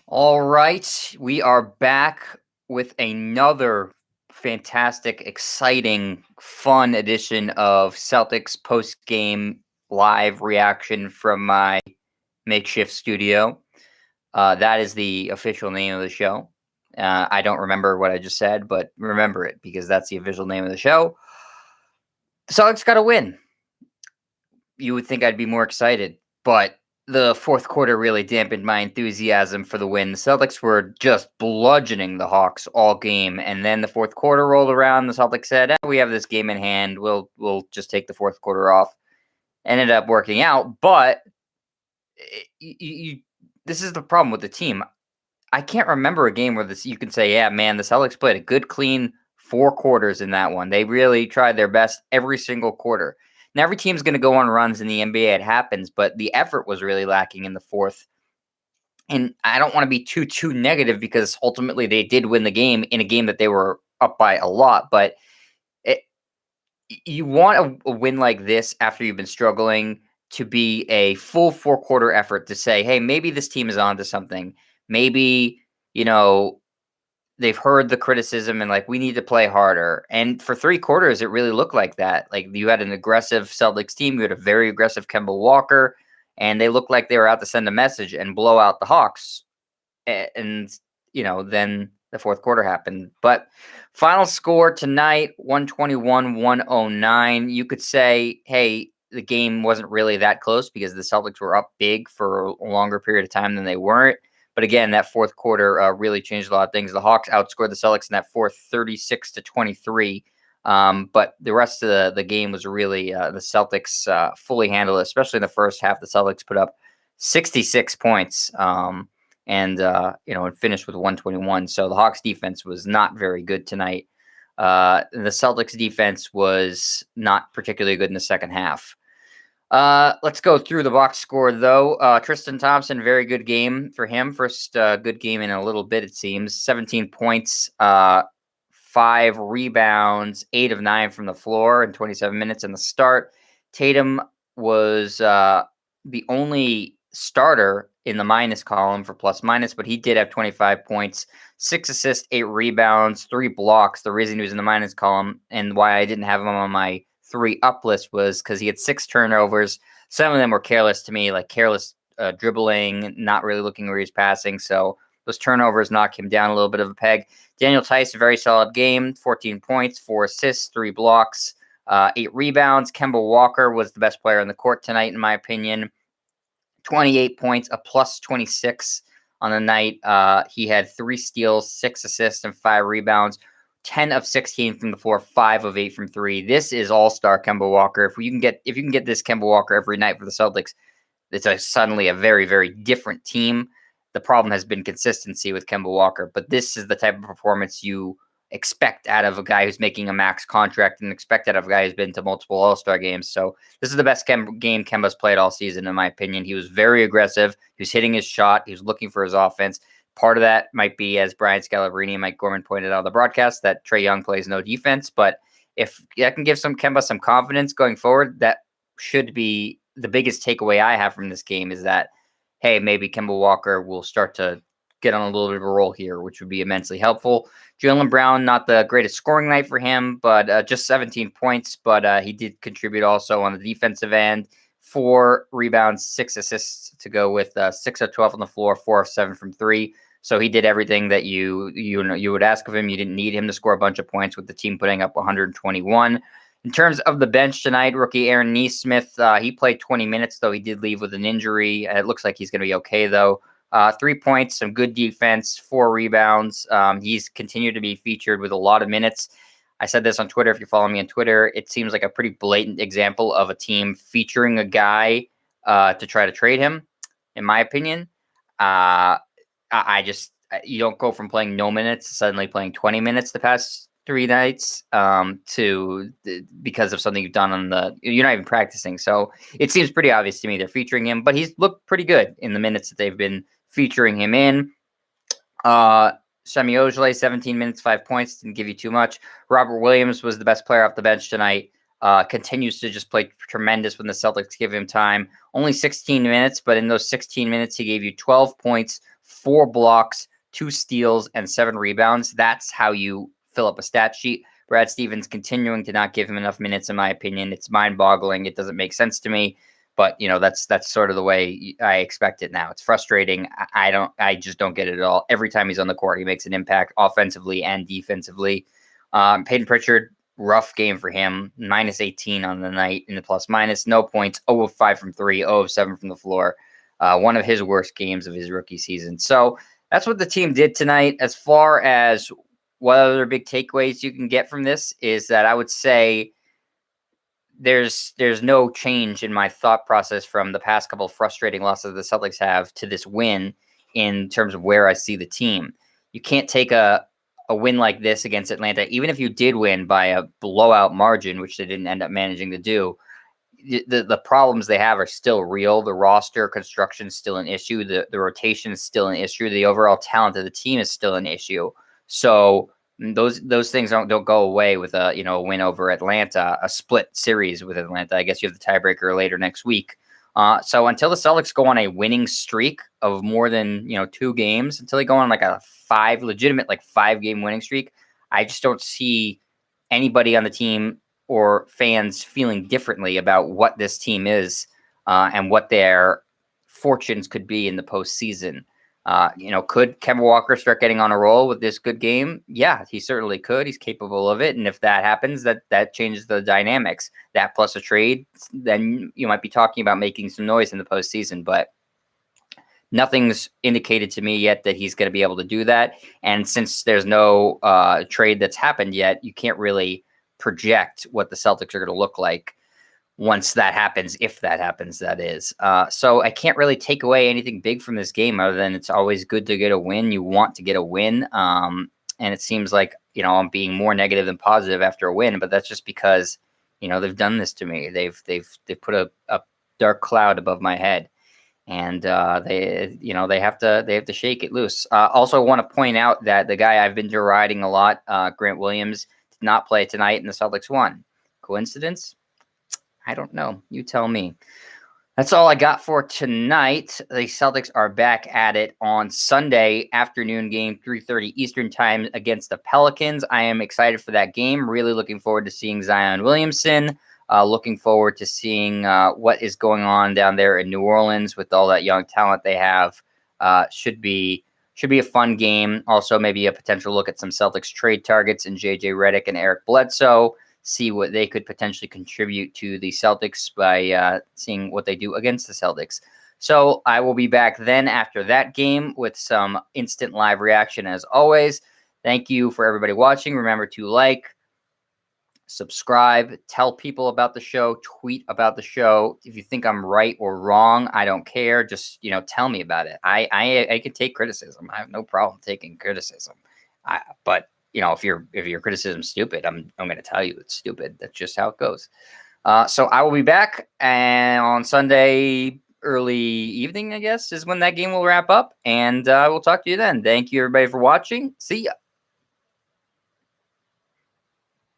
All right, we are back with another fantastic, exciting, fun edition of Celtics post-game live reaction from my makeshift studio. That is the official name of the show. I don't remember what I just said, but remember it because that's the official name of the show. The Celtics got a win. You would think I'd be more excited, but the fourth quarter really dampened my enthusiasm for the win. The Celtics were just bludgeoning the Hawks all game, and then the fourth quarter rolled around. The Celtics said, "We have this game in hand. We'll just take the fourth quarter off." Ended up working out, but this is the problem with the team. I can't remember a game where you can say, "Yeah, man, the Celtics played a good, clean 4 quarters in that one. They really tried their best every single quarter." Now, every team's going to go on runs in the NBA. It happens, but the effort was really lacking in the fourth. And I don't want to be too negative because ultimately they did win the game in a game that they were up by a lot. But it, you want a win like this after you've been struggling to be a full 4 quarter effort to say, hey, maybe this team is onto something. Maybe, you know, they've heard the criticism and like we need to play harder. And for 3 quarters, it really looked like that. Like you had an aggressive Celtics team, you had a very aggressive Kemba Walker, and they looked like they were out to send a message and blow out the Hawks. And then the fourth quarter happened. But final score tonight, 121-109. You could say, hey, the game wasn't really that close because the Celtics were up big for a longer period of time than they weren't. But again, that fourth quarter really changed a lot of things. The Hawks outscored the Celtics in that fourth 36-23. But the rest of the game was really the Celtics fully handled it, especially in the first half. The Celtics put up 66 points and finished with 121. So the Hawks defense was not very good tonight. The Celtics defense was not particularly good in the second half. Let's go through the box score, though. Tristan Thompson, very good game for him. First good game in a little bit, it seems. 17 points, 5 rebounds, 8 of 9 from the floor in 27 minutes in the start. Tatum was the only starter in the minus column for plus minus, but he did have 25 points, 6 assists, 8 rebounds, 3 blocks. The reason he was in the minus column and why I didn't have him on my 3 up list was because he had 6 turnovers. Some of them were careless to me, like careless dribbling, not really looking where he's passing. So those turnovers knock him down a little bit of a peg. Daniel Tice, a very solid game, 14 points, 4 assists, 3 blocks, 8 rebounds. Kemba Walker was the best player on the court tonight, in my opinion. 28 points, a plus 26 on the night. He had 3 steals, 6 assists, and 5 rebounds. 10 of 16 from the floor, 5 of 8 from 3. This is all-star Kemba Walker. If you can get this Kemba Walker every night for the Celtics, it's suddenly a very, very different team. The problem has been consistency with Kemba Walker, but this is the type of performance you expect out of a guy who's making a max contract and expect out of a guy who's been to multiple All-Star games. So this is the best game Kemba's played all season, in my opinion. He was very aggressive. He was hitting his shot. He was looking for his offense. Part of that might be, as Brian Scalabrine and Mike Gorman pointed out on the broadcast, that Trae Young plays no defense. But if that can give Kemba some confidence going forward, that should be the biggest takeaway I have from this game is that, hey, maybe Kemba Walker will start to get on a little bit of a roll here, which would be immensely helpful. Jaylen Brown, not the greatest scoring night for him, but just 17 points. But he did contribute also on the defensive end. 4 rebounds, 6 assists to go with 6 of 12 on the floor, 4 of 7 from 3. So he did everything that you would ask of him. You didn't need him to score a bunch of points with the team putting up 121. In terms of the bench tonight, rookie Aaron Nesmith, he played 20 minutes, though he did leave with an injury. It looks like he's going to be okay, though. 3 points, some good defense, 4 rebounds. He's continued to be featured with a lot of minutes. I said this on Twitter. If you follow me on Twitter, it seems like a pretty blatant example of a team featuring a guy to try to trade him, in my opinion. You don't go from playing no minutes to suddenly playing 20 minutes the past 3 nights because of something you've done you're not even practicing. So it seems pretty obvious to me they're featuring him, but he's looked pretty good in the minutes that they've been featuring him in. Semi Ojeleye, 17 minutes, 5 points, didn't give you too much. Robert Williams was the best player off the bench tonight. Continues to just play tremendous when the Celtics give him time. Only 16 minutes, but in those 16 minutes, he gave you 12 points, 4 blocks, 2 steals, and 7 rebounds. That's how you fill up a stat sheet. Brad Stevens continuing to not give him enough minutes, in my opinion. It's mind-boggling. It doesn't make sense to me. But that's sort of the way I expect it now. It's frustrating. I just don't get it at all. Every time he's on the court, he makes an impact offensively and defensively. Peyton Pritchard, rough game for him. -18 on the night in the plus minus. No points. 0 of 5 from 3. 0 of 7 from the floor. One of his worst games of his rookie season. So that's what the team did tonight. As far as what other big takeaways you can get from this is that I would say there's no change in my thought process from the past couple of frustrating losses the Celtics have to this win in terms of where I see the team. You can't take a win like this against Atlanta, even if you did win by a blowout margin, which they didn't end up managing to do. The problems they have are still real. The roster construction is still an issue. The rotation is still an issue. The overall talent of the team is still an issue. So those things don't go away with a win over Atlanta, a split series with Atlanta. I guess you have the tiebreaker later next week. So until the Celtics go on a winning streak of more than 2 games, until they go on like a legitimate 5-game winning streak, I just don't see anybody on the team or fans feeling differently about what this team is and what their fortunes could be in the postseason. Could Kemba Walker start getting on a roll with this good game? Yeah, he certainly could. He's capable of it. And if that happens, that changes the dynamics. That plus a trade, then you might be talking about making some noise in the postseason. But nothing's indicated to me yet that he's going to be able to do that. And since there's no trade that's happened yet, you can't really project what the Celtics are going to look like once that happens, if that happens, that is. So I can't really take away anything big from this game other than it's always good to get a win. You want to get a win. And it seems like, I'm being more negative than positive after a win, but that's just because, they've done this to me. They've put a dark cloud above my head. And they have to shake it loose. Also want to point out that the guy I've been deriding a lot, Grant Williams, did not play tonight and the Celtics won. Coincidence? I don't know. You tell me. That's all I got for tonight. The Celtics are back at it on Sunday afternoon game, 3:30 Eastern time against the Pelicans. I am excited for that game. Really looking forward to seeing Zion Williamson. Looking forward to seeing what is going on down there in New Orleans with all that young talent they have. Should be a fun game. Also, maybe a potential look at some Celtics trade targets in JJ Redick and Eric Bledsoe. See what they could potentially contribute to the Celtics by seeing what they do against the Celtics. So I will be back then after that game with some instant live reaction as always. Thank you for everybody watching. Remember to like, subscribe, tell people about the show, tweet about the show. If you think I'm right or wrong, I don't care. Just, tell me about it. I can take criticism. I have no problem taking criticism. But if your criticism's stupid, I'm going to tell you it's stupid. That's just how it goes. So I will be back, and on Sunday early evening, I guess, is when that game will wrap up, and we'll talk to you then. Thank you, everybody, for watching. See ya.